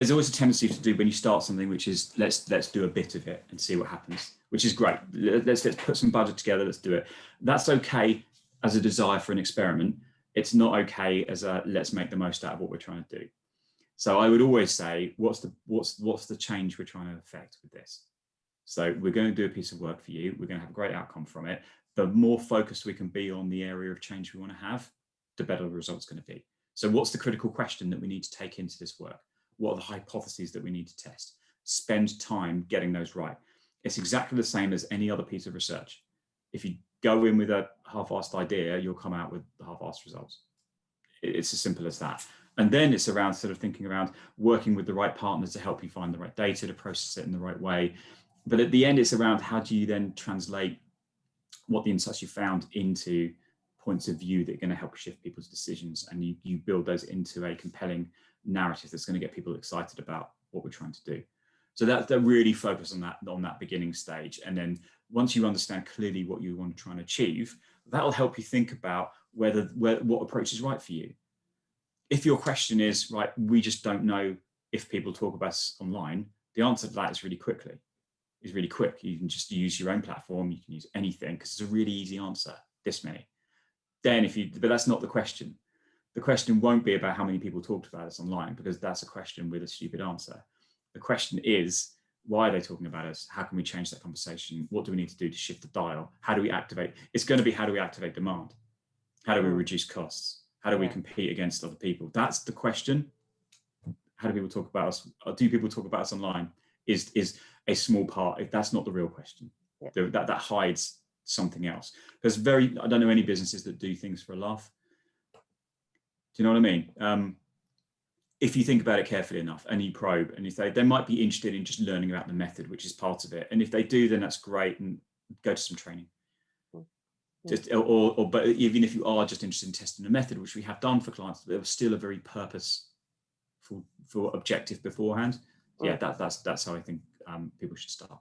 there's always a tendency to do when you start something, which is let's do a bit of it and see what happens, which is great. Let's put some budget together. Let's do it. That's okay as a desire for an experiment. It's not okay as a let's make the most out of what we're trying to do. So I would always say, what's the change we're trying to affect with this? So we're going to do a piece of work for you. We're going to have a great outcome from it. The more focused we can be on the area of change we want to have, the better the result's going to be. So what's the critical question that we need to take into this work? What are the hypotheses that we need to test? Spend time getting those right. It's exactly the same as any other piece of research. If you go in with a half-assed idea, you'll come out with half-assed results. It's as simple as that. And then it's around sort of thinking around working with the right partners to help you find the right data, to process it in the right way. But at the end, it's around how do you then translate what the insights you found into points of view that are going to help shift people's decisions, and you build those into a compelling narrative that's going to get people excited about what we're trying to do. So that really focus on that beginning stage, and then once you understand clearly what you want to try and achieve, that'll help you think about what approach is right for you. If your question is right, we just don't know if people talk about us online, the answer to that is really quick. You can just use your own platform. You can use anything because it's a really easy answer. This many. Then but that's not the question. The question won't be about how many people talked about us online, because that's a question with a stupid answer. The question is, why are they talking about us? How can we change that conversation? What do we need to do to shift the dial? How do we activate? It's going to be, how do we activate demand? How do we reduce costs? How do we compete against other people? That's the question. How do people talk about us? Do people talk about us online? Is a small part. If that's not the real question, that hides something else. Because I don't know any businesses that do things for a laugh. Do you know what I mean? If you think about it carefully enough and you probe and you say they might be interested in just learning about the method, which is part of it. And if they do, then that's great, and go to some training. But even if you are just interested in testing a method, which we have done for clients, there was still a very purposeful objective beforehand. Yeah, that's how I think people should start.